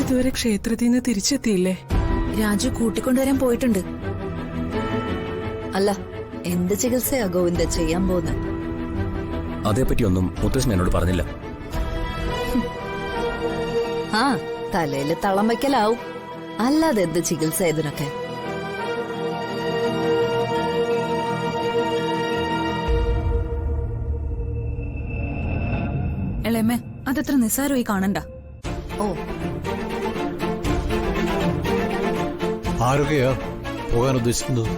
ഇതുവരെ ക്ഷേത്രത്തിൽ നിന്ന് തിരിച്ചെത്തിയില്ലേ? രാജു കൂട്ടിക്കൊണ്ടുവരാൻ പോയിട്ടുണ്ട്. അല്ല, എന്ത് ചികിത്സയാ ഗോവിന്ദ ചെയ്യാൻ പോകുന്നത്? അതേപ്പറ്റിയൊന്നും മുത്തശ്ശൻ എന്നോട് പറഞ്ഞില്ല. ആ, തലയില് തളം വയ്ക്കലാവും, അല്ലാതെ എന്ത് ചികിത്സ ഇതിനൊക്കെ? എളേമ്മേ, അതത്ര നിസ്സാരമായി കാണണ്ട. ഓ, ആരൊക്കെയാ പോകാൻ ഉദ്ദേശിക്കുന്നത്?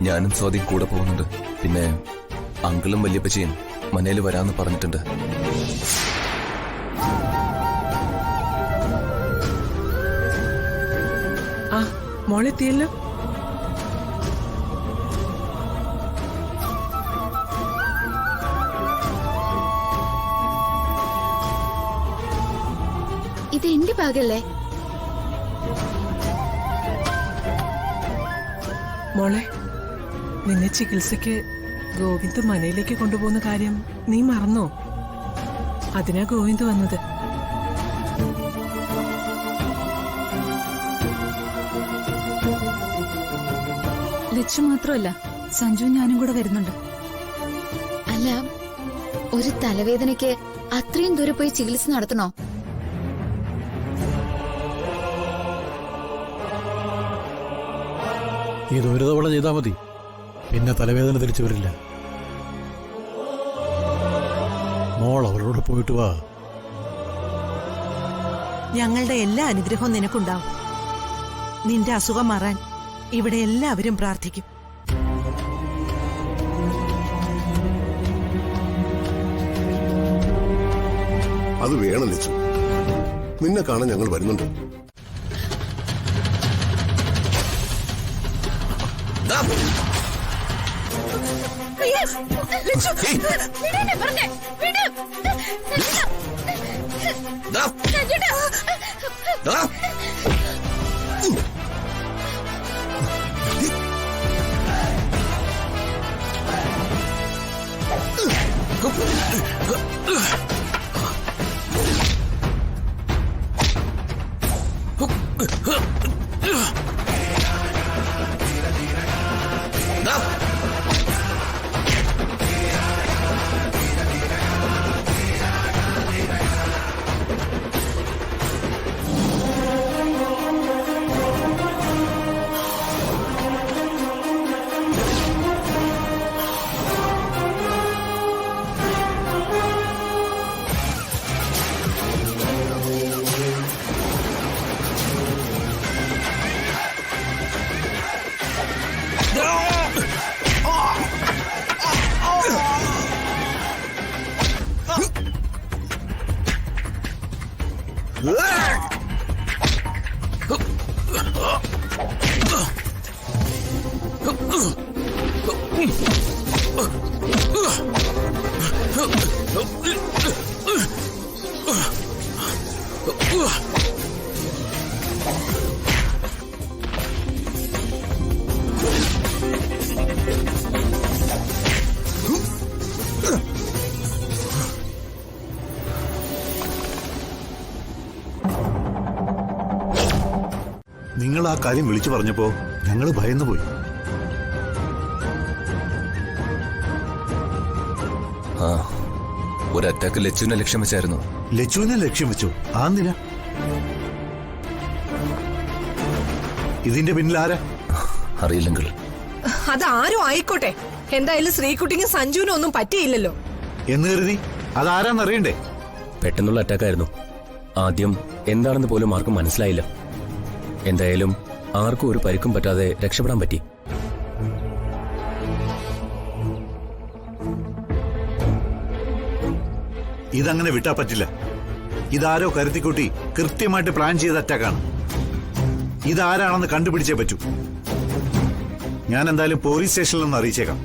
ഞാനും സ്വാതിയും കൂടെ പോകുന്നുണ്ട്. പിന്നെ അങ്കിളും വല്യപ്പച്ചയും മനയിൽ വരാന്ന് പറഞ്ഞിട്ടുണ്ട്. ആ, മോളെത്തിയല്ലോ. ഇത് എന്റെ ബാഗല്ലേ? മോളെ, നിന്നെ ചികിത്സയ്ക്ക് ഗോവിന്ദ് മനയിലേക്ക് കൊണ്ടുപോകുന്ന കാര്യം നീ മറന്നോ? അതിനാ ഗോവിന്ദ് വന്നത്. ലച്ചു മാത്രമല്ല, സഞ്ജു ഞാനും കൂടെ വരുന്നുണ്ട്. അല്ല, ഒരു തലവേദനയ്ക്ക് അത്രയും ദൂരെ പോയി ചികിത്സ നടത്തണോ? ഇത് ഒരു തവണ ചെയ്താൽ മതി, പിന്നെ തലവേദന തിരിച്ചു വരില്ല. മോൾ അവരോട് പോയിട്ട് വാ. ഞങ്ങളുടെ എല്ലാ അനുഗ്രഹവും നിനക്കുണ്ടാവും. നിന്റെ അസുഖം മാറാൻ ഇവിടെ എല്ലാവരും പ്രാർത്ഥിക്കും. അത് വേണം ലച്ചു. നിന്നെ കാണാൻ ഞങ്ങൾ വരുന്നുണ്ട്. നിങ്ങൾ ആ കാര്യം വിളിച്ചു പറഞ്ഞപ്പോ ഞങ്ങൾ ഭയന്നുപോയി. ആ, ഒരു അറ്റാക്ക് ലച്ചുവിനെ ലക്ഷ്യം വെച്ചായിരുന്നു. ലച്ചുവിനെ ലക്ഷ്യം വെച്ചു? ആന്തിനാ? ഇതിന്റെ പിന്നിൽ ആരാ? അറിയില്ലെങ്കിൽ അതാരും ആയിക്കോട്ടെ, എന്തായാലും ശ്രീകുട്ടിക്കും സഞ്ജുവിനും ഒന്നും പറ്റിയില്ലല്ലോ എന്ന് കരുതി അതാരാന്നറിയണ്ടേ? പെട്ടെന്നുള്ള അറ്റാക്കായിരുന്നു. ആദ്യം എന്താണെന്ന് പോലും ആർക്കും മനസ്സിലായില്ല. എന്തായാലും ആർക്കും ഒരു പരിക്കും പറ്റാതെ രക്ഷപ്പെടാൻ പറ്റി. ഇതങ്ങനെ വിട്ടാ പറ്റില്ല. ഇതാരോ കരുതിക്കൂട്ടി കൃത്യമായിട്ട് പ്ലാൻ ചെയ്ത അറ്റാക്കാണ്. ഇതാരാണെന്ന് കണ്ടുപിടിച്ചേ പറ്റൂ. ഞാൻ എന്തായാലും പോലീസ് സ്റ്റേഷനിൽ നിന്ന് അറിയിച്ചേക്കാം.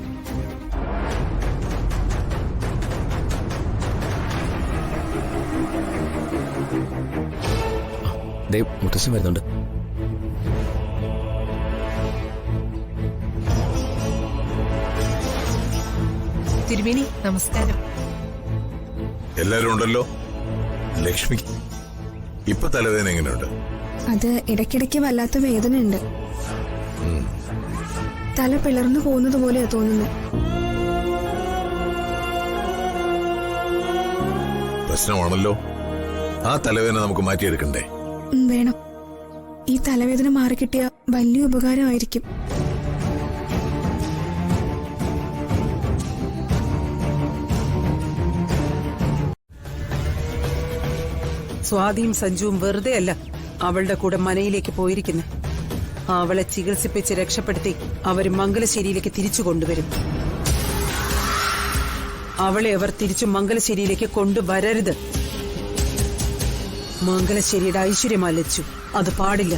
മുത്തശ്ശൻ വരുന്നുണ്ട്. തിരുമേനി നമസ്കാരം. എല്ലാരും ഉണ്ടല്ലോ. ലക്ഷ്മി ഇപ്പൊ തലവേദന എങ്ങനെയുണ്ട്? അത് ഇടയ്ക്കിടയ്ക്ക് വല്ലാത്ത വേദനയുണ്ട്. തല പിളർന്നു പോകുന്നത് പോലെയാ തോന്നുന്നു. പ്രശ്നമാണല്ലോ. ആ തലവേദന നമുക്ക് മാറ്റിയെടുക്കണ്ടേ? വേണം. ഈ തലവേദന മാറിക്കിട്ടിയ വലിയ ഉപകാരമായിരിക്കും. സ്വാതിയും സഞ്ജുവും വെറുതെ അല്ല അവളുടെ കൂടെ മനയിലേക്ക് പോയിരിക്കുന്നെ. അവളെ ചികിത്സിപ്പിച്ച് രക്ഷപ്പെടുത്തി അവര് മംഗലശ്ശേരിയിലേക്ക് തിരിച്ചു കൊണ്ടുവരും. അവളെ അവർ തിരിച്ചു മംഗലശ്ശേരിയിലേക്ക് കൊണ്ടുവരരുത്. മംഗലശ്ശേരിയുടെ ഐശ്വര്യമാ ലച്ചു. അത് പാടില്ല.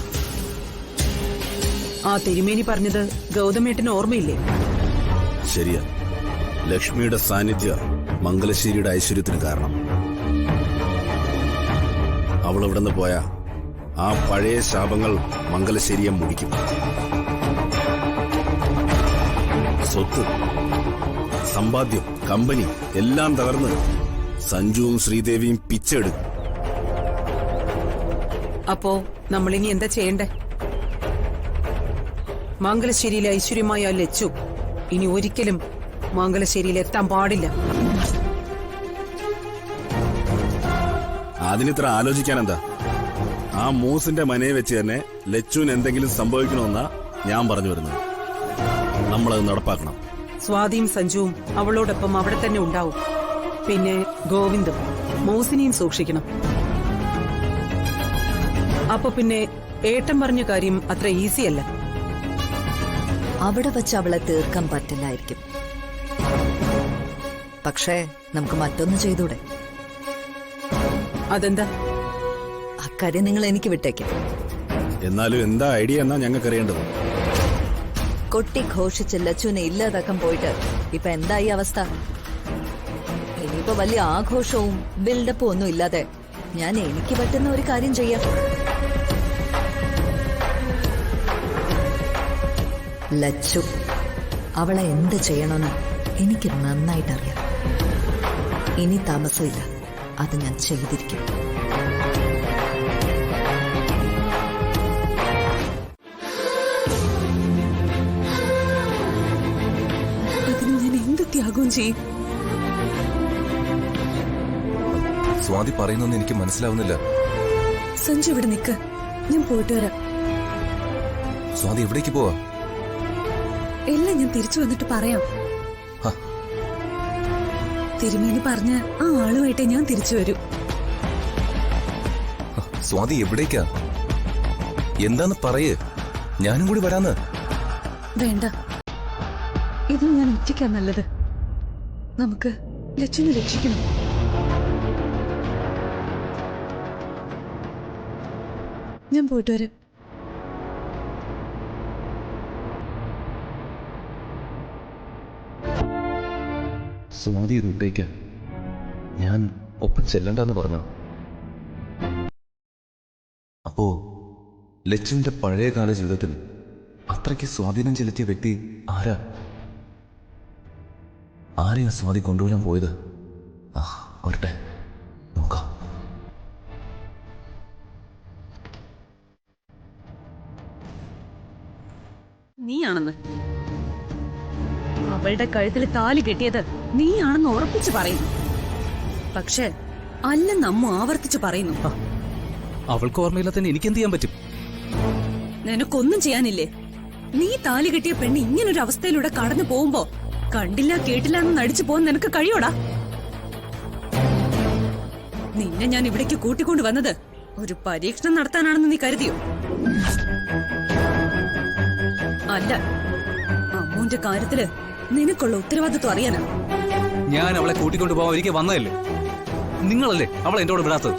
ആ തിരുമേനി പറഞ്ഞത് ഗൗതമേട്ടന് ഓർമ്മയില്ലേ? ശരിയാ. ലക്ഷ്മിയുടെ സാന്നിധ്യ മംഗലശ്ശേരിയുടെ ഐശ്വര്യത്തിന് കാരണം. അവൾ ഇവിടുന്ന് പോയ ആ പഴയ ശാപങ്ങൾ മംഗലശ്ശേരിയെ മുടിക്കും. സ്വത്ത്, സമ്പാദ്യം, കമ്പനി എല്ലാം തകർന്ന് സഞ്ജുവും ശ്രീദേവിയും പിച്ചെടുക്കും. അപ്പോ നമ്മളിനി എന്താ ചെയ്യണ്ടേ? മംഗലശ്ശേരിയിലെ ഐശ്വര്യമായ ലച്ചു ഇനി ഒരിക്കലും മംഗലശ്ശേരിയിൽ എത്താൻ പാടില്ല. അതിനിത്ര ആലോചിക്കാൻ എന്താ? ആ മൂസിന്റെ മനയെ വെച്ച് തന്നെ ലച്ചുവിന് എന്തെങ്കിലും സംഭവിക്കണമെന്നാ ഞാൻ പറഞ്ഞു വരുന്നത്. നമ്മളത് നടപ്പാക്കണം. സ്വാതിയും സഞ്ജുവും അവളോടൊപ്പം അവിടെ തന്നെ ഉണ്ടാവും. പിന്നെ ഗോവിന്ദും മൂസിനെയും സൂക്ഷിക്കണം. അപ്പൊ പിന്നെ ഏട്ടൻ പറഞ്ഞ കാര്യം അത്ര ഈസിയല്ല. അവിടെ വച്ച് അവളെ തീർക്കാൻ പറ്റില്ലായിരിക്കും. പക്ഷേ നമുക്ക് മറ്റൊന്ന് ചെയ്തൂടെ? അതെന്താ? അക്കാര്യം നിങ്ങൾ എനിക്ക് വിട്ടേക്കും. എന്നാലും എന്താ ഐഡിയ എന്നാ ഞങ്ങൾക്കറിയേണ്ടത്. കൊട്ടി ഘോഷിച്ച് ലച്ചുവിനെ ഇല്ലാതാക്കാൻ പോയിട്ട് ഇപ്പൊ എന്തായി അവസ്ഥ? ഇനിയിപ്പോ വലിയ ആഘോഷവും ബിൽഡപ്പും ഒന്നും ഇല്ലാതെ ഞാൻ എനിക്ക് പറ്റുന്ന ഒരു കാര്യം ചെയ്യാം. ലച്ചു, അവളെ എന്ത് ചെയ്യണമെന്ന് എനിക്ക് നന്നായിട്ടറിയാം. ഇനി താമസമില്ല, അത് ഞാൻ ചെയ്തിരിക്കും. അതിന് ഞാൻ എന്ത് ത്യാഗവും ചെയ്യും. സ്വാതി പറയുന്നൊന്നും എനിക്ക് മനസ്സിലാവുന്നില്ല. സഞ്ജു ഇവിടെ നിൽക്ക്, ഞാൻ പോയിട്ട് വരാം. സ്വാതി എവിടേക്ക് പോവാ? എല്ലാം ഞാൻ തിരിച്ചു വന്നിട്ട് പറയാം. ഹ. തിരുമേനി പറഞ്ഞ ആ ആളുമായിട്ടേ ഞാൻ തിരിച്ചു വരൂ. സ്വാതി എവിടേക്കാ? എന്താന്ന് പറയേ, ഞാനും കൂടി വരാന്ന്. വേണ്ട, ഇത് ഞാൻ ഒറ്റയ്ക്കാ നല്ലത്. നമുക്ക് ലച്ചുവിനെ രക്ഷിക്കണം. ഞാൻ പോയിട്ട് വരാം. സ്വാതി ഇവിടേക്ക് ഞാൻ ഒപ്പം ചെല്ലണ്ടെന്ന് പറഞ്ഞു. അപ്പോ ലച്ചുവിന്റെ പഴയകാല ജീവിതത്തിൽ അത്രയ്ക്ക് സ്വാധീനം ചെലുത്തിയ വ്യക്തി ആരാ? ആരെയാ സ്വാതി കൊണ്ടുവരാൻ പോയത്? വരട്ടെ, നോക്കാം. നീയാണെന്ന് അവളുടെ കഴുത്തിൽ താലി കെട്ടിയത് നീയാണെന്ന് ഉറപ്പിച്ചു പറയുന്നു. പക്ഷെ അല്ലെന്ന് അമ്മ ആവർത്തിച്ചു പറയുന്നു. അവൾക്ക് ഓർമ്മയില്ല തന്നെ എനിക്ക് എന്ത് ചെയ്യാൻ പറ്റും? നിനക്കൊന്നും ചെയ്യാനില്ലേ? നീ താലി കെട്ടിയ പെണ്ണ് ഇങ്ങനൊരു അവസ്ഥയിലൂടെ കടന്നു പോകുമ്പോ കണ്ടില്ല കേട്ടില്ല എന്ന് നടിച്ചു പോകാൻ നിനക്ക് കഴിയോടാ? നിന്നെ ഞാൻ ഇവിടേക്ക് കൂട്ടിക്കൊണ്ടു വന്നത് ഒരു പരീക്ഷണം നടത്താനാണെന്ന് നീ കരുതിയോ? അല്ല, അമ്മൂന്റെ കാര്യത്തില് നിനക്കുള്ള ഉത്തരവാദിത്വം അറിയാനാ. ഞാൻ അവളെ കൂട്ടിക്കൊണ്ടു പോകാൻ ഒരിക്കൽ വന്നതല്ലേ? നിങ്ങളല്ലേ അവളെ എന്നോട് വിടാത്തത്?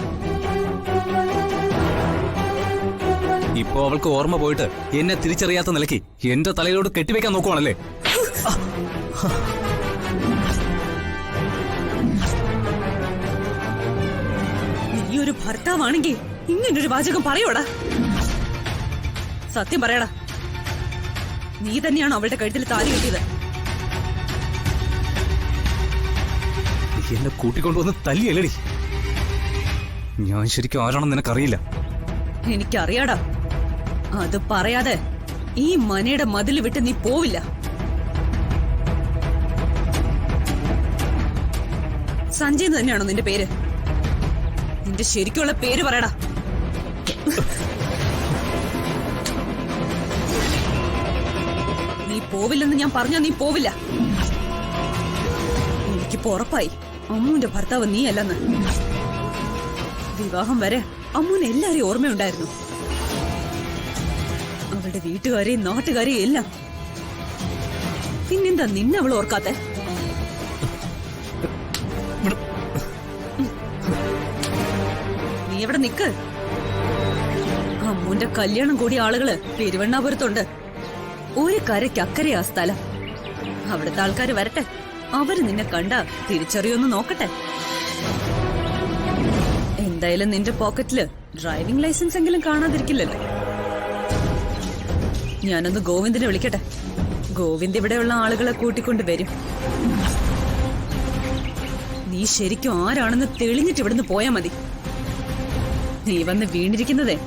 ഇപ്പോ അവൾക്ക് ഓർമ്മ പോയിട്ട് എന്നെ തിരിച്ചറിയാത്ത നിലയ്ക്ക് എന്റെ തലയിലോട് കെട്ടിവെക്കാൻ നോക്കുവാണല്ലേ? നീ ഒരു ഭർത്താവാണെങ്കിൽ ഇങ്ങനൊരു വാചകം പറയോടാ? സത്യം പറയടാ, നീ തന്നെയാണ് അവളുടെ കഴുത്തിൽ താലി കെട്ടിയത്. എന്നെ കൂട്ടിക്കൊണ്ടുവന്ന് തല്ലിയല്ലടി. ഞാൻ ശരിക്കും ആരാണെന്ന് നിനക്കറിയില്ല. എനിക്കറിയാടാ. അത് പറയാതെ ഈ മനയുടെ മതിൽ വിട്ട് നീ പോവില്ല. സഞ്ജയ് തന്നെയാണോ നിന്റെ പേര്? നിന്റെ ശരിക്കുള്ള പേര് പറയടാ. നീ പോവില്ലെന്ന് ഞാൻ പറഞ്ഞാ നീ പോവില്ല. എനിക്കിപ്പോ ഉറപ്പായി അമ്മുവിന്റെ ഭർത്താവ് നീ അല്ലെന്ന്. വിവാഹം വരെ അമ്മുവിന് എല്ലാരെയും ഓർമ്മയുണ്ടായിരുന്നു. അവളുടെ വീട്ടുകാരെയും നാട്ടുകാരെയും എല്ലാം. പിന്നെന്താ നിന്നെ അവൾ ഓർക്കാത്തെ? നീ എവിടെ നിക്ക്. അമ്മുവിന്റെ കല്യാണം കൂടിയ ആളുകള് പെരുവണ്ണാപുരത്തുണ്ട്. ഒരു കരയ്ക്ക് അക്കരയാ സ്ഥലം. അവിടുത്തെ ആൾക്കാര് വരട്ടെ. അവര് നിന്നെ കണ്ട തിരിച്ചറിയൊന്ന് നോക്കട്ടെ. എന്തായാലും നിന്റെ പോക്കറ്റില് ഡ്രൈവിംഗ് ലൈസൻസ് എങ്കിലും കാണാതിരിക്കില്ലല്ലോ. ഞാനൊന്ന് ഗോവിന്ദിനെ വിളിക്കട്ടെ. ഗോവിന്ദ് ഇവിടെയുള്ള ആളുകളെ കൂട്ടിക്കൊണ്ട് വരും. നീ ശരിക്കും ആരാണെന്ന് തെളിഞ്ഞിട്ട് ഇവിടുന്ന് പോയാ മതി. നീ വന്ന് വീണിരിക്കുന്നതേ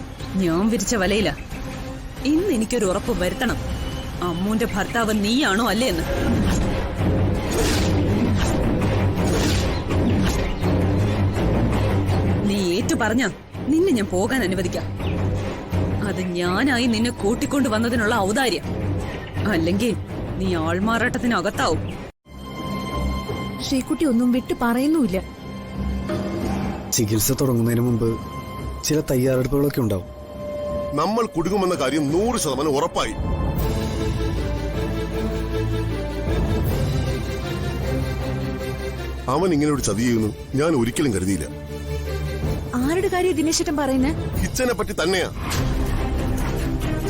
ഞാൻ വിരിച്ച വലയില. ഇന്ന് എനിക്കൊരു ഉറപ്പ് വരുത്തണം. അമ്മുവിന്റെ ഭർത്താവ് നീയാണോ അല്ലേ എന്ന്. നീ ഏറ്റു പറഞ്ഞ നിന്നെ ഞാൻ പോകാൻ അനുവദിക്കാം. അത് ഞാനായി നിന്നെ കൂട്ടിക്കൊണ്ടു വന്നതിനുള്ള ഔദാര്യം. അല്ലെങ്കിൽ നീ ആൾമാറാട്ടത്തിനകത്താവും. ശ്രീകുട്ടി ഒന്നും വിട്ടു പറയുന്നുമില്ല. ചികിത്സ തുടങ്ങുന്നതിന് മുമ്പ് ചില തയ്യാറെടുപ്പുകളൊക്കെ ഉണ്ടാവും. നമ്മൾ കുടുങ്ങുമെന്ന കാര്യം 100% ഉറപ്പായി. അവൻ ഇങ്ങനെ ഒരു ചതി ചെയ്യുന്നു ഞാൻ ഒരിക്കലും കരുതിയില്ല. ആരുടെ കാര്യം ദിനേശേട്ടൻ പറയുന്നേ? കിച്ചനെ പറ്റി തന്നെയാ.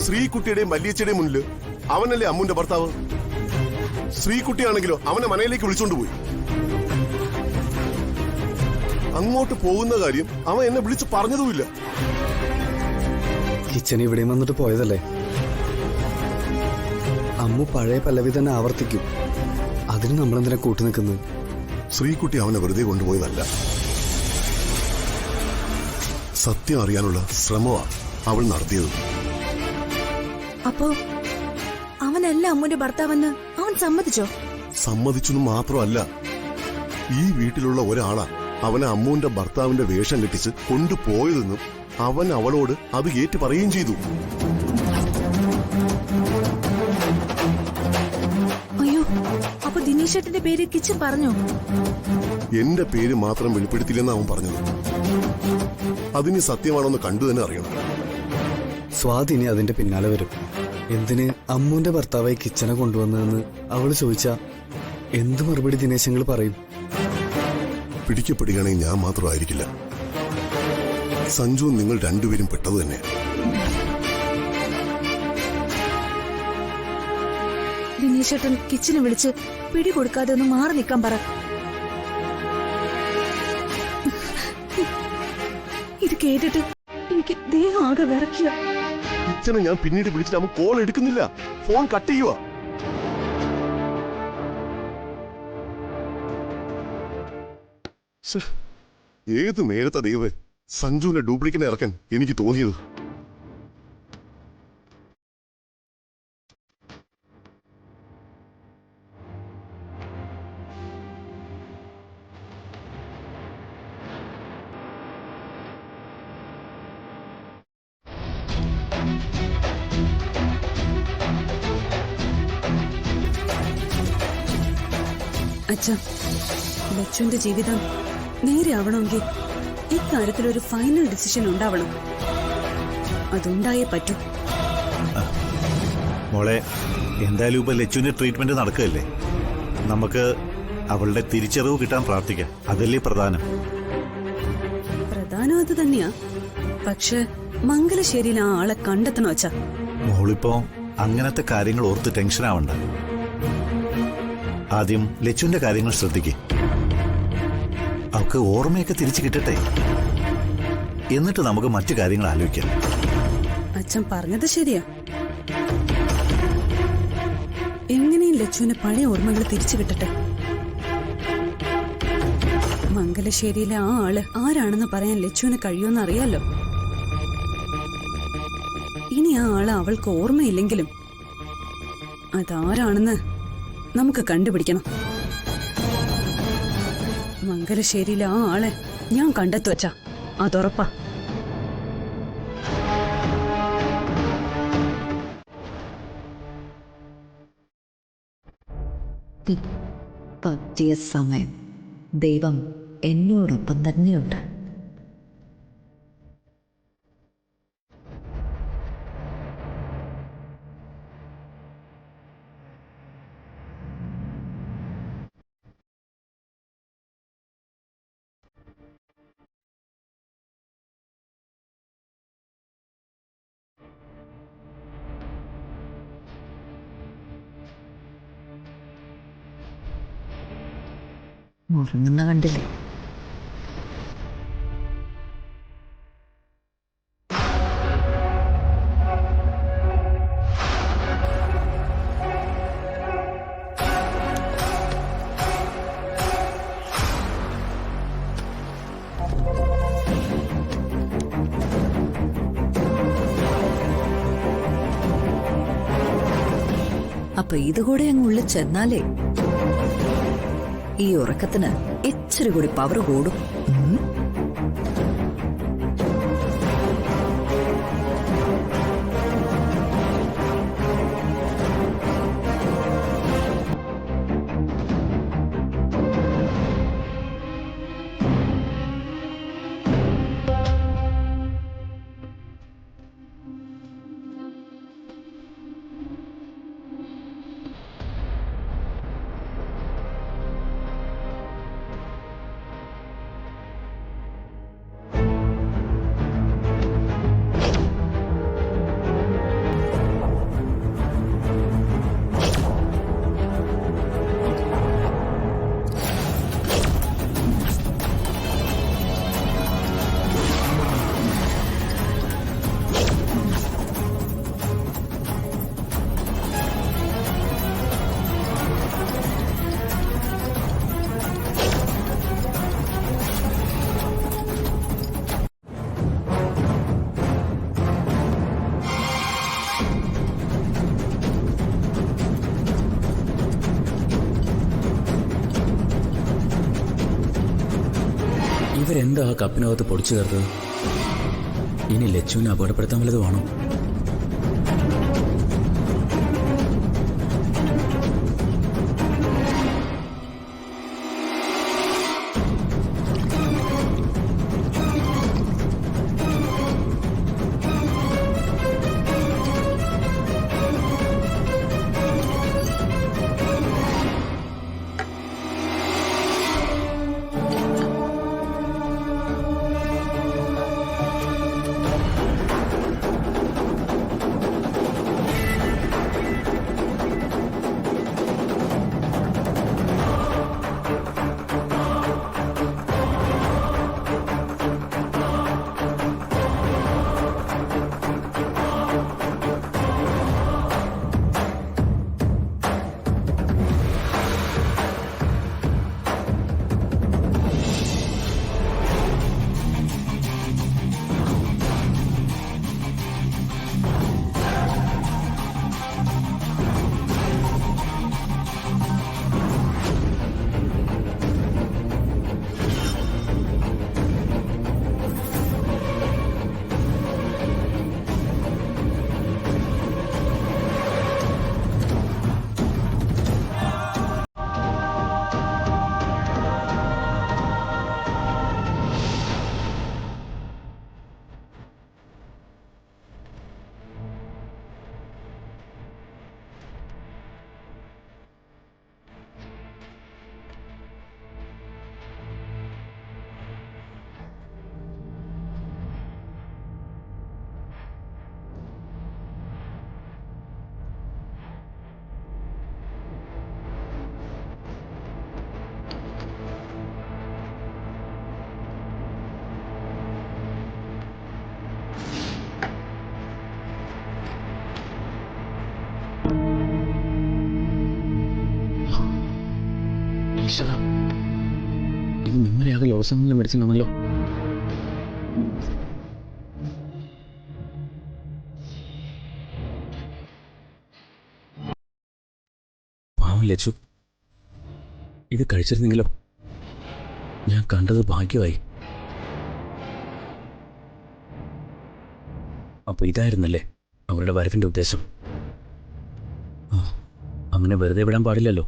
ശ്രീകുട്ടിയുടെയും വല്യച്ഛയുടെയും മുന്നില് അവനല്ലേ അമ്മുന്റെ ഭർത്താവ്. ശ്രീകുട്ടിയാണെങ്കിലോ അവനെ മനയിലേക്ക് വിളിച്ചോണ്ടുപോയി. അങ്ങോട്ട് പോകുന്ന കാര്യം അവൻ എന്നെ വിളിച്ചു പറഞ്ഞതുമില്ല. കിച്ചൻ ഇവിടെയും വന്നിട്ട് പോയതല്ലേ. അമ്മു പഴയ പല്ലവി തന്നെ ആവർത്തിക്കും. അതിന് നമ്മളെന്തിനാ കൂട്ടുനിൽക്കുന്നത്? ശ്രീകുട്ടി അവനെ വെറുതെ കൊണ്ടുപോയതല്ല. സത്യം അറിയാനുള്ള ശ്രമമാ അവൾ നടത്തിയത്. അപ്പോ അവനല്ല അമ്മുന്റെ ഭർത്താവെന്ന് അവൻ സമ്മതിച്ചോ? സമ്മതിച്ചെന്ന് മാത്രമല്ല, ഈ വീട്ടിലുള്ള ഒരാളാ അവനെ അമ്മുവിന്റെ ഭർത്താവിന്റെ വേഷം കെട്ടിച്ച് കൊണ്ടുപോയതെന്നും അവൻ അവളോട് അത് ഏറ്റു പറയുകയും ചെയ്തു. അയ്യോ, അപ്പൊ ദിനേശേട്ടന്റെ പേര് കിച്ചൻ പറഞ്ഞോ? എന്റെ പേര് മാത്രം വെളിപ്പെടുത്തില്ലെന്ന് അവൻ പറഞ്ഞത്. അതിന് സത്യമാണോന്ന് കണ്ടു തന്നെ അറിയണം. സ്വാതിനി അതിന്റെ പിന്നാലെ വരും. എന്തിന് അമ്മുവിന്റെ ഭർത്താവായി കിച്ചനെ കൊണ്ടുവന്നതെന്ന് അവള് ചോദിച്ചാ എന്ത് മറുപടി ദിനേശങ്ങൾ പറയും? പിടിക്കപ്പെടുകയാണെങ്കിൽ ഞാൻ മാത്രമായിരിക്കില്ല, സഞ്ജു നിങ്ങൾ രണ്ടുപേരും പെട്ടത് തന്നെ. ദിനേശേട്ടൻ കിച്ചനെ വിളിച്ച് പിടി കൊടുക്കാതെ ഒന്ന് മാറി നിൽക്കാൻ പറ. ഇത് കേട്ടിട്ട് എനിക്ക് ദേഹം ആകെ വിറക്കുക. കിച്ചനെ ഞാൻ പിന്നീട് വിളിച്ചിട്ട് അവൻ കോൾ എടുക്കുന്നില്ല, ഫോൺ കട്ട് ചെയ്യുക. ഏത് നേരത്തെ ദൈവം സഞ്ജുവിന്റെ ഡ്യൂപ്ലിക്കേറ്റ് ഇറക്കാൻ എനിക്ക് തോന്നിയത്. അച്ഛാ, ലച്ചുവിന്റെ ജീവിതം നേരെ ആവണമെങ്കിൽ ഇക്കാര്യത്തിലൊരു ഫൈനൽ ഡിസിഷൻ ഉണ്ടാവണം. അതുണ്ടായേ പറ്റൂ. മോളെ, എന്തായാലും ഇപ്പൊ ലച്ചുവിന്റെ ട്രീറ്റ്മെന്റ് നടക്കുകയല്ലേ. നമുക്ക് അവളുടെ തിരിച്ചറിവ് കിട്ടാൻ പ്രാർത്ഥിക്കാം. അതല്ലേ പ്രധാനം. പ്രധാനം അത് തന്നെയാ. പക്ഷെ മംഗലശ്ശേരിയിൽ ആ ആളെ കണ്ടെത്തണോ അച്ഛാ? മോളിപ്പോ അങ്ങനത്തെ കാര്യങ്ങൾ ഓർത്ത് ടെൻഷൻ ആവണ്ട. ആദ്യം ലച്ചുവിന്റെ കാര്യങ്ങൾ ശ്രദ്ധിക്കേ. അവൾക്ക് ഓർമ്മയൊക്കെ തിരിച്ചു കിട്ടട്ടെ, എന്നിട്ട് നമുക്ക് മറ്റു കാര്യങ്ങൾ ആലോചിക്കാം. അച്ഛൻ പറഞ്ഞത് ശരിയാ. എങ്ങനെയും ലച്ചുവിന് പഴയ ഓർമ്മകൾ തിരിച്ചു കിട്ടട്ടെ. മംഗലശ്ശേരിയിലെ ആ ആള് ആരാണെന്ന് പറയാൻ ലച്ചുവിന് കഴിയുമെന്ന് അറിയാലോ. ഇനി ആ ആള് അവൾക്ക് ഓർമ്മയില്ലെങ്കിലും അതാരാണെന്ന് നമുക്ക് കണ്ടുപിടിക്കണം. മംഗലശ്ശേരിയിലെ ആ ആളെ ഞാൻ കണ്ടെത്തു വച്ചാ അതുറപ്പാ. പറ്റിയ സമയം. ദൈവം എന്നോടൊപ്പം തന്നെയുണ്ട്. ഉറങ്ങുന്ന കണ്ടില്ലേ? അപ്പൊ ഇതുകൂടെ അങ്ങ് ഉള്ളിൽ ചെന്നാലേ ഈ ഉറക്കത്തിന് ഇച്ചിരി കൂടി പവർ കൂടും. ഇവരെന്താ ആ കപ്പിനകത്ത് പൊടിച്ചു ചേർത്തത്? ഇനി ലച്ചുവിനെ അപകടപ്പെടുത്താൻ വല്ലത് വേണോ? ഇത് നിങ്ങളെയാകെ ലോസങ്ങളിലെ മെഡിസിൻ ആണല്ലോ. പാവം ലച്ചു, ഇത് കഴിച്ചിരുന്നെങ്കിലോ? ഞാൻ കണ്ടത് ഭാഗ്യമായി. അപ്പൊ ഇതായിരുന്നല്ലേ അവരുടെ വരവിന്റെ ഉദ്ദേശം. അങ്ങനെ വെറുതെ വിടാൻ പാടില്ലല്ലോ.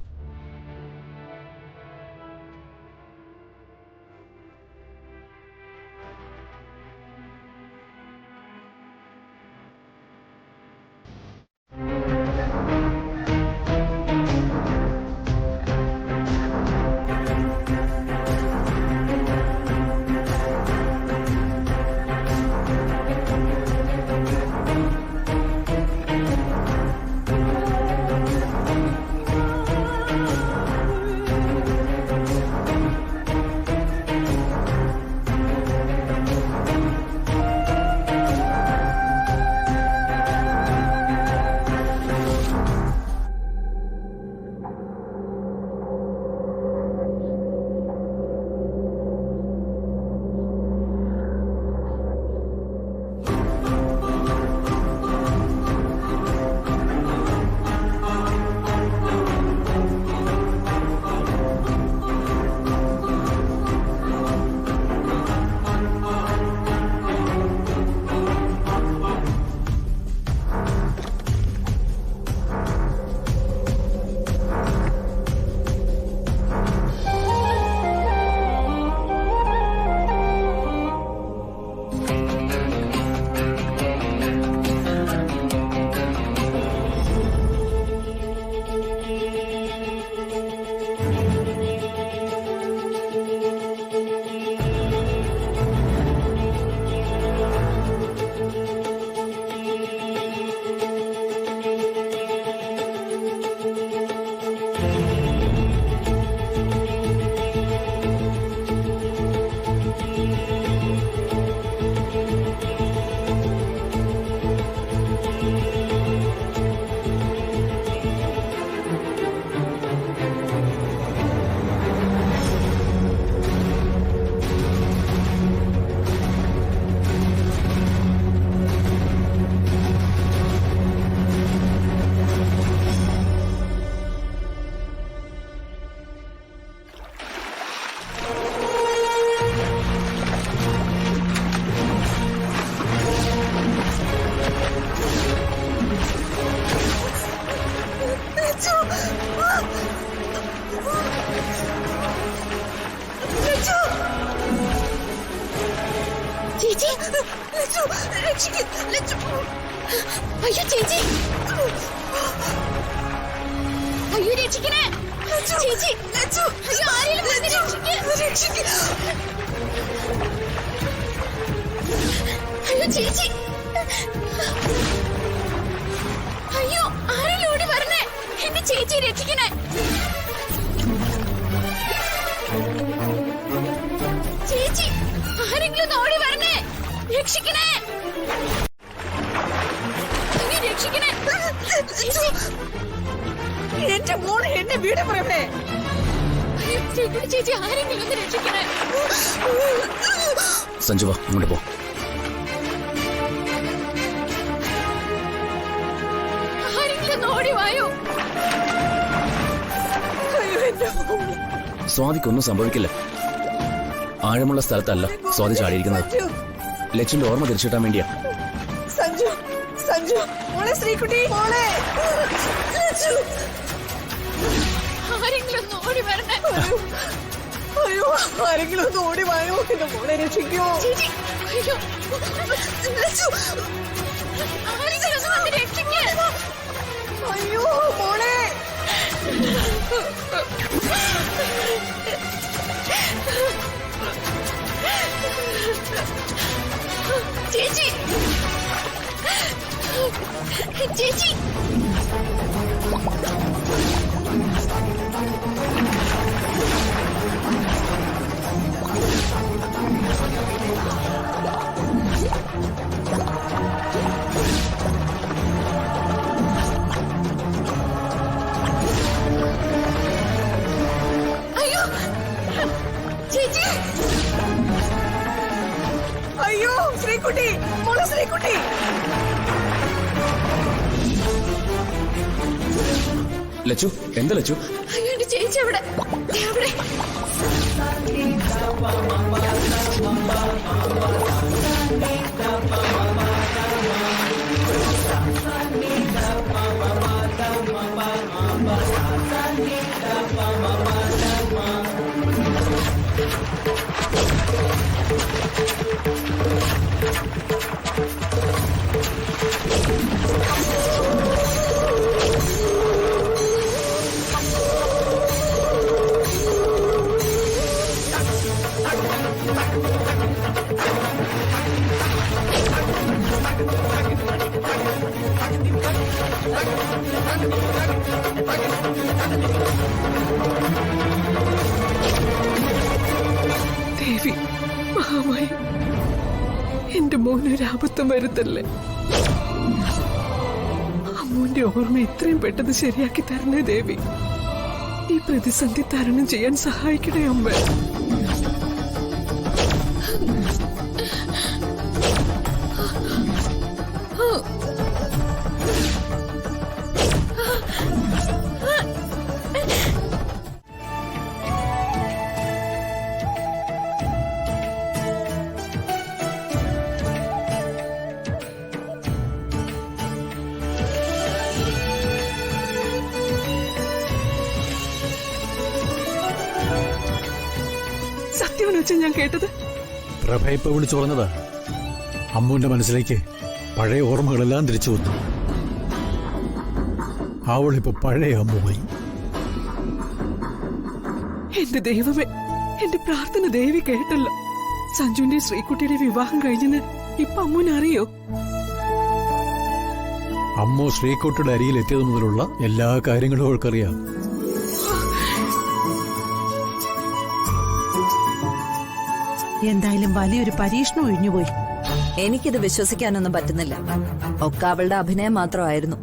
ചേച്ചി അയ്യോ ചേച്ചി അയ്യോ രക്ഷിക്കണേ ചേച്ചി അയ്യോ ആരെങ്കിലും അയ്യോ ചേച്ചി അയ്യോ ആരെങ്കിലും ഓടി വരണേ എന്റെ ചേച്ചി രക്ഷിക്കണേ ചേച്ചി ആരെങ്കിലും ഓടി വരണേ രക്ഷിക്കണേ രക്ഷിക്കണേ എന്റെ മോളെ എന്നെ വീട് പറയണേ ചേച്ചി ആരെങ്കിലും ഒന്ന് രക്ഷിക്കണേ സഞ്ജുവ ഇങ്ങോട്ട് പോ. ആരെങ്കിലും ഓടി വായോ സ്വാതിക്കൊന്നും സംഭവിക്കില്ല. ആഴമുള്ള സ്ഥലത്തല്ല സ്വാതി ചാടിയിരിക്കുന്നത്. ലച്ചുന്റെ ഓർമ്മ തിരിച്ചിട്ടാൻ വേണ്ടിയാ. സഞ്ജു സഞ്ജു മോളെ ശ്രീകുട്ടി മോളെ ആരെങ്കിലും ഒന്ന് ഓടി വരണേ അയ്യോ ആരെങ്കിലും ഒന്ന് ഓടി വായോ എന്റെ മോളെ രക്ഷിക്കോ അയ്യോ ആരെങ്കിലും ഒന്ന് വന്ന് രക്ഷിക്കേ അയ്യോ മോളെ ചേച്ചി ചേച്ചി അയ്യോ ചേച്ചി അയ്യോ ശ്രീകുട്ടി, മോളെ ശ്രീകുട്ടി. ലച്ചു, എന്താ ലച്ചു? അയ്യോ എന്റെ ചേച്ചി അവിടെ അവിടെ. ദേവി, മഹാമായി, എന്റെ മോനൊരാപത്തം വരുത്തല്ലേ. അമ്മൂന്റെ ഓർമ്മ എത്രയും പെട്ടെന്ന് ശരിയാക്കി തരണേ ദേവി. ഈ പ്രതിസന്ധി തരണം ചെയ്യാൻ സഹായിക്കണേ അമ്മ. സത്യമെന്ന് വെച്ചാൽ ഞാൻ കേട്ടത്. പ്രഭ ഇപ്പൊ വിളിച്ചു പറഞ്ഞതാ. അമ്മുവിന്റെ മനസ്സിലേക്ക് പഴയ ഓർമ്മകളെല്ലാം തിരിച്ചു വന്നു. അവളിപ്പോ പഴയ അമ്മുവായി. എന്റെ ദൈവമേ, എന്റെ പ്രാർത്ഥന ദേവി കേട്ടല്ലോ. സഞ്ജുവിന്റെ ശ്രീകുട്ടിയുടെ വിവാഹം കഴിഞ്ഞെന്ന് ഇപ്പൊ അമ്മുവിന് അറിയോ? അമ്മു ശ്രീകുട്ടിയുടെ അരിയിൽ എത്തിയത് മുതലുള്ള എല്ലാ കാര്യങ്ങളും അവൾക്കറിയാം. എന്തായാലും വലിയൊരു പരീക്ഷണം ഒഴിഞ്ഞുപോയി. എനിക്കിത് വിശ്വസിക്കാനൊന്നും പറ്റുന്നില്ല. ഒക്കെ അവളുടെ അഭിനയം മാത്രമായിരുന്നു.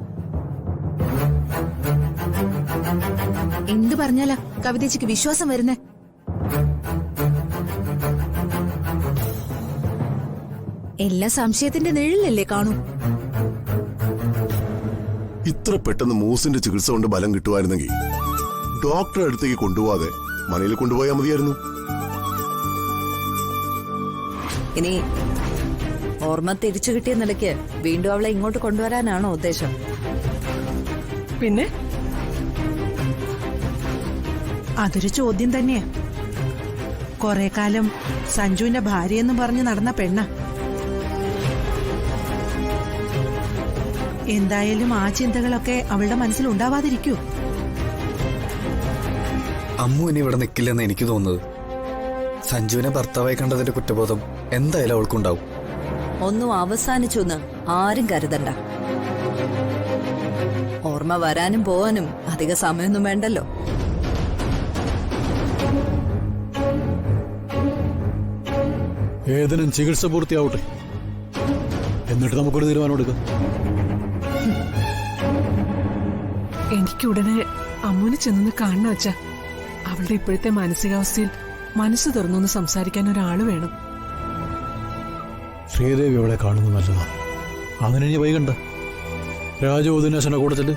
എന്ത് പറഞ്ഞാലാ കവിതയ്ക്ക് വിശ്വാസം വരുന്നേ? എല്ലാ സംശയത്തിന്റെ നിഴലല്ലേ കാണൂ. ഇത്ര പെട്ടെന്ന് മൂസിന്റെ ചികിത്സ കൊണ്ട് ബലം കിട്ടുമായിരുന്നെങ്കിൽ ഡോക്ടറെ അടുത്തേക്ക് കൊണ്ടുപോവാതെ മനയിൽ കൊണ്ടുപോയാൽ മതിയായിരുന്നു. ഇനി ഓർമ്മ തിരിച്ചു കിട്ടിയ നിലയ്ക്ക് വീണ്ടും അവളെ ഇങ്ങോട്ട് കൊണ്ടുവരാനാണോ ഉദ്ദേശം? പിന്നെ അതൊരു ചോദ്യം തന്നെയാ. കുറെ കാലം സഞ്ജുവിന്റെ ഭാര്യയെന്നും പറഞ്ഞ് നടന്ന പെണ്ണ. എന്തായാലും ആ ചിന്തകളൊക്കെ അവളുടെ മനസ്സിൽ ഉണ്ടാവാതിരിക്കൂ. അമ്മു ഇനി ഇവിടെ നിൽക്കില്ലെന്ന് എനിക്ക് തോന്നുന്നത്. സഞ്ജുവിനെ ഭർത്താവായി കണ്ടതിന്റെ കുറ്റബോധം എന്തായാലും അവൾക്കുണ്ടാവും. ഒന്നും അവസാനിച്ചു എന്ന് ആരും കരുതണ്ട. ഓർമ്മ വരാനും പോവാനും അധിക സമയമൊന്നും വേണ്ടല്ലോ. ഏതിനും ചികിത്സ പൂർത്തിയാവട്ടെ, എന്നിട്ട് നമുക്കൊരു തീരുമാനം എടുക്കാം. എനിക്ക് ഉടനെ അമ്മുവിനെ ചെന്ന് കാണണം അച്ഛാ. അവളുടെ ഇപ്പോഴത്തെ മാനസികാവസ്ഥയിൽ മനസ്സ് തുറന്നൊന്ന് സംസാരിക്കാൻ ഒരാള് വേണം. ശ്രീദേവി അവളെ കാണുന്നത് നല്ലതാണ്. അങ്ങനെ ഇനി വൈകണ്ട. രാജോദിനേശന്റെ കൂട്ടത്തില്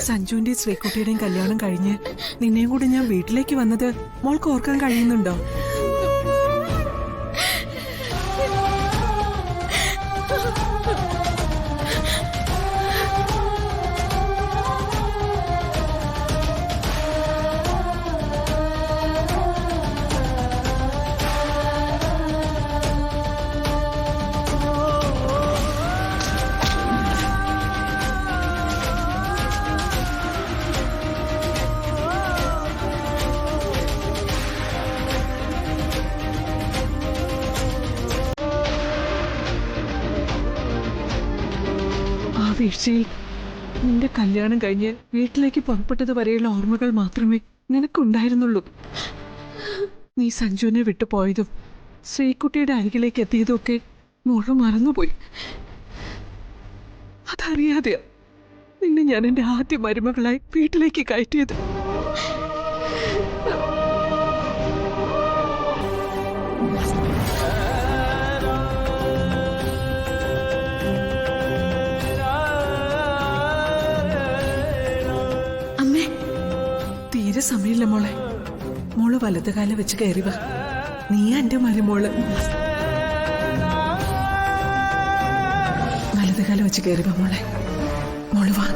സഞ്ജുവിന്റെ ശ്രീകുട്ടിയുടെയും കല്യാണം കഴിഞ്ഞ് നിന്നെയും കൂടി ഞാൻ വീട്ടിലേക്ക് വന്നത് മോൾക്ക് ഓർക്കാൻ കഴിയുന്നുണ്ടോ? വീഴ്ചയിൽ നിന്റെ കല്യാണം കഴിഞ്ഞ് വീട്ടിലേക്ക് പുറപ്പെട്ടത് വരെയുള്ള ഓർമ്മകൾ മാത്രമേ നിനക്കുണ്ടായിരുന്നുള്ളൂ. നീ സഞ്ജുവിനെ വിട്ടുപോയതും ശ്രീകുട്ടിയുടെ അരികിലേക്ക് എത്തിയതും ഒക്കെ മോള് മറന്നുപോയി. അതറിയാതെയാ നിന്നെ ഞാൻ എന്റെ ആദ്യ മരുമകളായി വീട്ടിലേക്ക് കയറ്റിയത്. അമ്മേ, തീരെ സമയമില്ല മോളെ. മോള് വലതുകാലം വെച്ച് കയറി വാ. നീ എന്റെ മരുമോള്. വലതുകാലം വെച്ച് കയറി വാ മോളെ. മോള് വാ.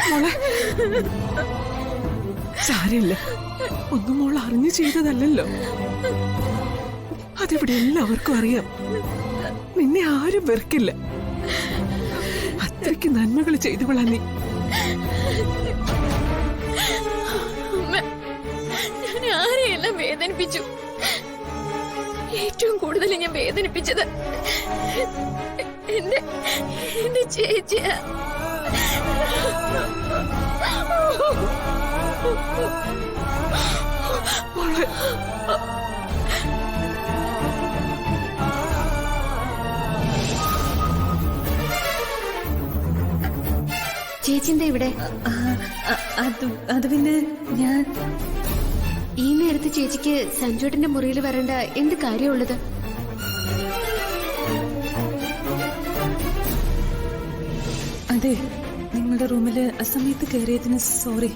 മോളെ, സാരമില്ല. ഒന്നും മോൾ അറിഞ്ഞു ചെയ്തതല്ലോ. അതിവിടെ എല്ലാവർക്കും അറിയാം. നിന്നെ ആരും വെറുക്കില്ല. അത്രയ്ക്ക് നന്മകൾ ചെയ്തവളാ നീ. അമ്മ, ഞാൻ ആരെയെല്ലാം വേദനിപ്പിച്ചു. ഏറ്റവും കൂടുതൽ ഞാൻ വേദനിപ്പിച്ചത് എന്റെ ചേച്ചിയാ. ചേച്ചിന്റെ ഇവിടെ അത് പിന്നെ ഞാൻ ഈ നേരത്തെ ചേച്ചിക്ക് സഞ്ജുവേട്ടന്റെ മുറിയിൽ വരേണ്ട എന്ത് കാര്യമുള്ളത്? അതെ, നിങ്ങളുടെ റൂമില് അസമയത്ത് കയറിയതിന് സോറി.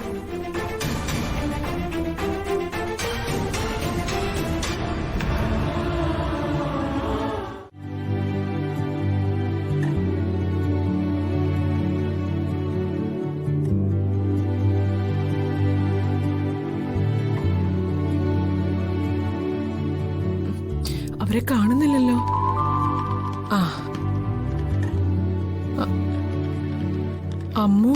അവരെ കാണുന്നില്ലല്ലോ. ആ, അമ്മു.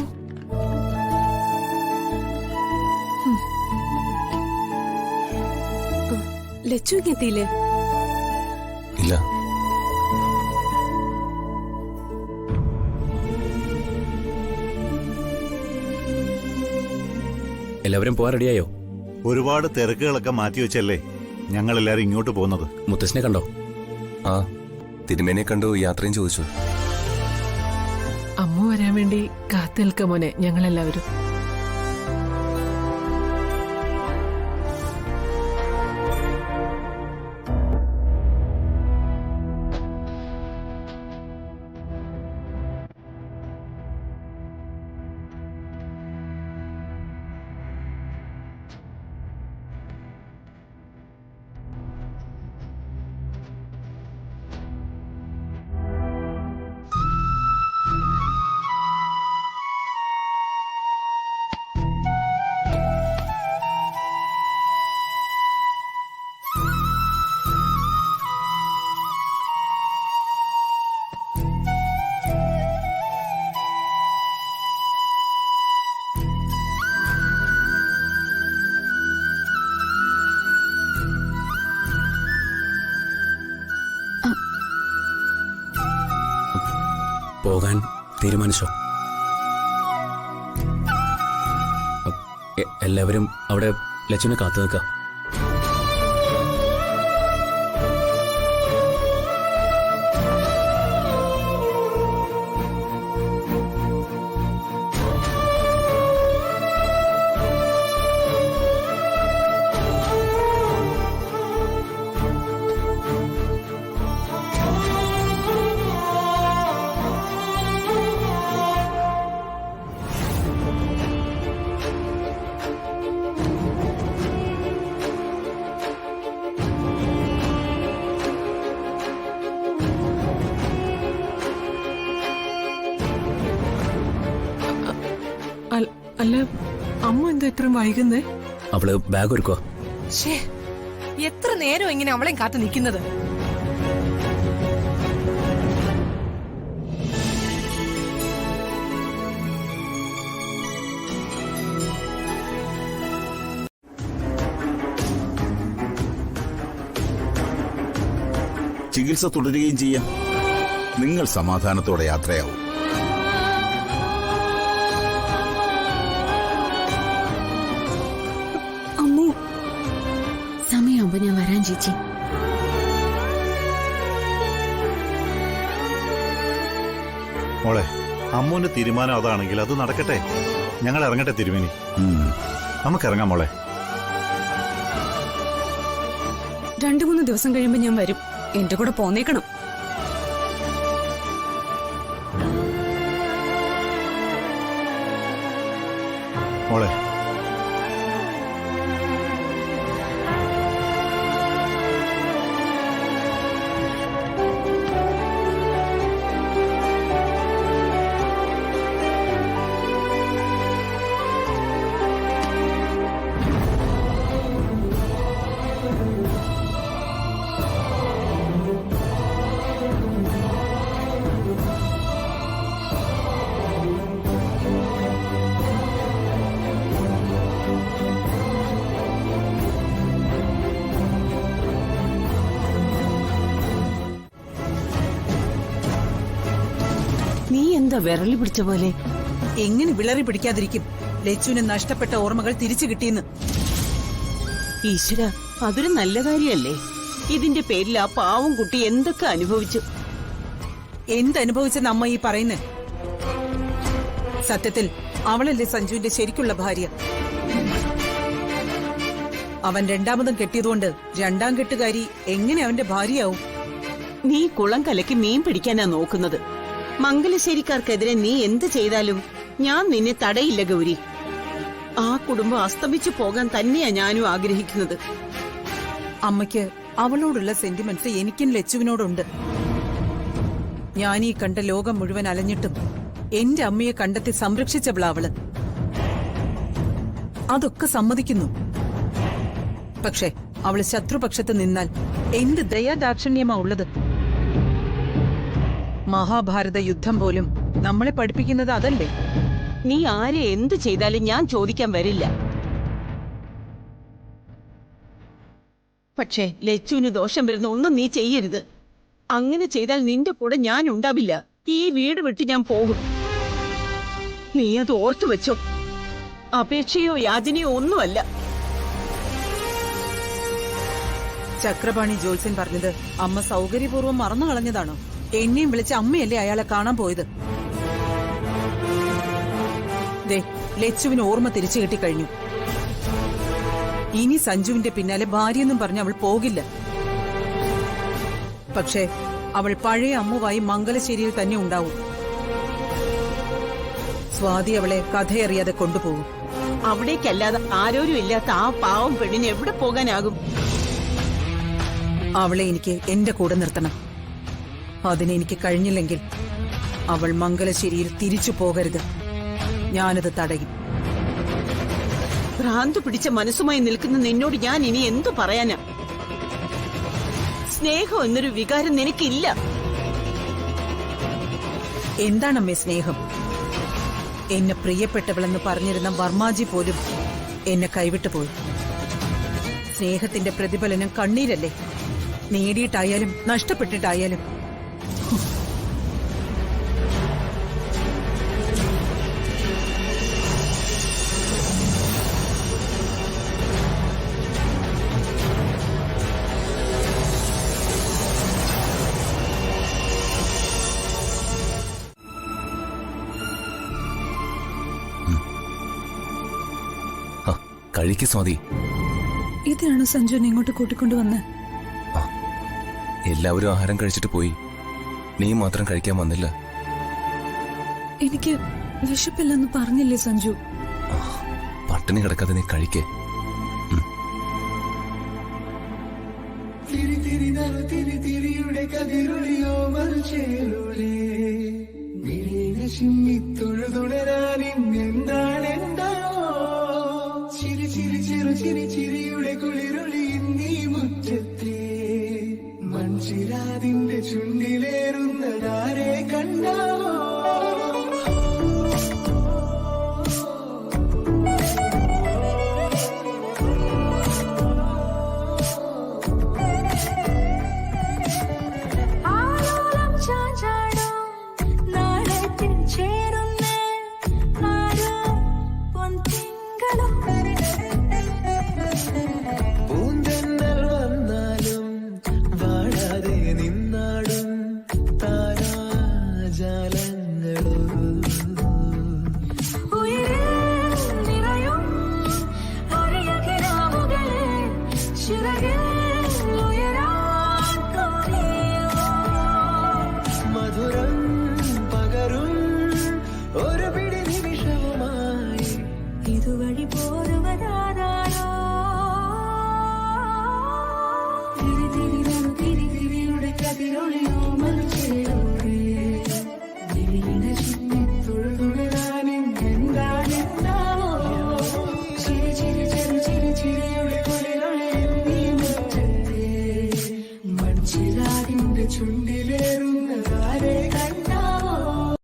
ലച്ചു എത്തിയില്ലേ? ഇല്ല. എല്ലാവരും പോവാൻ റെഡിയായോ? ഒരുപാട് തിരക്കുകളൊക്കെ മാറ്റിവെച്ചല്ലേ ഞങ്ങളെല്ലാരും ഇങ്ങോട്ട് പോകുന്നത്. മുത്തശ്ശനെ കണ്ടോ? ആ, തിരുമേനെ കണ്ടു, യാത്രയും ചോദിച്ചു. അമ്മ വരാൻ വേണ്ടി കാത്തു നിൽക്ക മോനെ ഞങ്ങളെല്ലാവരും. പോകാൻ തീരുമാനിച്ചോ? എല്ലാവരും അവിടെ ലച്ചുവിനെ കാത്തു നിൽക്കാം. അല്ല, അമ്മ എന്താ ഇത്ര വൈകുന്നേ? അവള് ബാഗ് ഒരുക്കോ? എത്ര നേരം ഇങ്ങനെ അവളെ കാത്തു നിൽക്കുന്നത്? ചികിത്സ തുടരുകയും ചെയ്യാം. നിങ്ങൾ സമാധാനത്തോടെ യാത്രയാവും. മുമ്പ് ഞാൻ വരാൻ ചേച്ചി. മോളെ, അമ്മൂന്റെ തീരുമാനം അതാണെങ്കിൽ അത് നടക്കട്ടെ. ഞങ്ങൾ ഇറങ്ങട്ടെ തിരുമേനി. നമുക്കിറങ്ങാം മോളെ. 2-3 ദിവസം കഴിയുമ്പോ ഞാൻ വരും. എന്റെ കൂടെ പോന്നേക്കണം. മോളെ, നീ എന്താ വിരളി പിടിച്ച പോലെ? എങ്ങനെ വിളറി പിടിക്കാതിരിക്കും? ലച്ചുവിന് നഷ്ടപ്പെട്ട ഓർമ്മകൾ തിരിച്ചു കിട്ടിയെന്ന്. ഈശ്വര, അതൊരു നല്ല കാര്യല്ലേ? ഇതിന്റെ പേരിൽ ആ പാവം കുട്ടി എന്തൊക്കെ അനുഭവിച്ചു. എന്തനുഭവിച്ചെന്ന് അമ്മ ഈ പറയുന്നേ? സത്യത്തിൽ അവളല്ലേ സഞ്ജുവിന്റെ ശരിക്കുള്ള ഭാര്യ. അവൻ രണ്ടാമതും കെട്ടിയതുകൊണ്ട് രണ്ടാം കെട്ടുകാരി എങ്ങനെ അവന്റെ ഭാര്യയാവും? നീ കുളം കലക്കി മീൻ പിടിക്കാനാ നോക്കുന്നത്. മംഗലശ്ശേരിക്കാർക്കെതിരെ നീ എന്ത് ചെയ്താലും ഞാൻ നിന്നെ തടയില്ല ഗൗരി. ആ കുടുംബം അസ്തമിച്ചു പോകാൻ തന്നെയാ ഞാനും ആഗ്രഹിക്കുന്നത്. അമ്മയ്ക്ക് അവളോടുള്ള സെന്റിമെന്റ്സ് എനിക്കും ലച്ചുവിനോടുണ്ട്. ഞാനീ കണ്ട ലോകം മുഴുവൻ അലഞ്ഞിട്ടും എന്റെ അമ്മയെ കണ്ടെത്തി സംരക്ഷിച്ചവളവള്. അതൊക്കെ സമ്മതിക്കുന്നു. പക്ഷെ അവള് ശത്രുപക്ഷത്ത് നിന്നാൽ എന്ത് ദയാദാക്ഷിണ്യമാ ഉള്ളത്? മഹാഭാരത യുദ്ധം പോലും നമ്മളെ പഠിപ്പിക്കുന്നത് അതല്ലേ? നീ ആരെ എന്ത് ചെയ്താലും ഞാൻ ചോദിക്കാൻ വരില്ല. പക്ഷേ ലച്ചുവിന് ദോഷം വരുന്ന ഒന്നും നീ ചെയ്യരുത്. അങ്ങനെ ചെയ്താൽ നിന്റെ കൂടെ ഞാൻ ഉണ്ടാവില്ല. ഈ വീട് വിട്ട് ഞാൻ പോകും. നീ അത് ഓർത്തു വെച്ചോ. അപേക്ഷയോ യാചനയോ ഒന്നുമല്ല. ചക്രപാണി ജോത്സ്യൻ പറഞ്ഞത് അമ്മ സൗകര്യപൂർവ്വം മറന്നു കളഞ്ഞതാണോ? എന്നെയും വിളിച്ച അമ്മയല്ലേ അയാളെ കാണാൻ പോയത്? ദേ, ലച്ചുവിന് ഓർമ്മ തിരിച്ചു കിട്ടിക്കഴിഞ്ഞു. ഇനി സഞ്ജുവിന്റെ പിന്നാലെ ഭാര്യയെന്നും പറഞ്ഞ് അവൾ പോകില്ല. പക്ഷേ അവൾ പഴയ അമ്മുവായി മംഗലശ്ശേരിയിൽ തന്നെ ഉണ്ടാവും. സ്വാതി അവളെ കഥയറിയാതെ കൊണ്ടുപോകും. അവിടേക്കല്ലാതെ ആരോരും ഇല്ലാത്ത ആ പാവം പെണ്ണിന് എവിടെ പോകാനാകും? അവളെ എനിക്ക് എന്റെ കൂടെ നിർത്തണം. അതിനെനിക്ക് കഴിഞ്ഞില്ലെങ്കിൽ അവൾ മംഗലശ്ശേരിയിൽ തിരിച്ചു പോകരുത്. ഞാനത് തടയും. ഭ്രാന്ത് പിടിച്ച മനസ്സുമായി നിൽക്കുന്ന നിന്നോട് ഞാൻ ഇനി എന്തു പറയാനാ? സ്നേഹം എന്നൊരു വികാരം നിനക്കില്ല. എന്താണമ്മേ സ്നേഹം? എന്നെ പ്രിയപ്പെട്ടവളെന്ന് പറഞ്ഞിരുന്ന വർമാജി പോലും എന്നെ കൈവിട്ടു പോയി. സ്നേഹത്തിന്റെ പ്രതിഫലനം കണ്ണീരല്ലേ? നേടിയിട്ടായാലും നഷ്ടപ്പെട്ടിട്ടായാലും. കഴിക്ക് സ്വാതി. ഇതിനാണ് സഞ്ജുവിനെ ഇങ്ങോട്ട് കൂട്ടിക്കൊണ്ടുവന്ന്? എല്ലാവരും ആഹാരം കഴിച്ചിട്ട് പോയി. നീ മാത്രം കഴിക്കാൻ വന്നില്ല. എനിക്ക് വിശപ്പില്ലെന്ന് പറഞ്ഞില്ലേ സഞ്ജു? പട്ടിണി കിടക്കാതെ നീ കഴിക്കേ. ചിരിയുടെ കുളിരുളി നീ മുറ്റത്തെ മൺചിരാതിന്റെ ചുണ്ടിലേറുന്നതാരെ കണ്ടാവോ? വർണ്ണജാലങ്ങൾ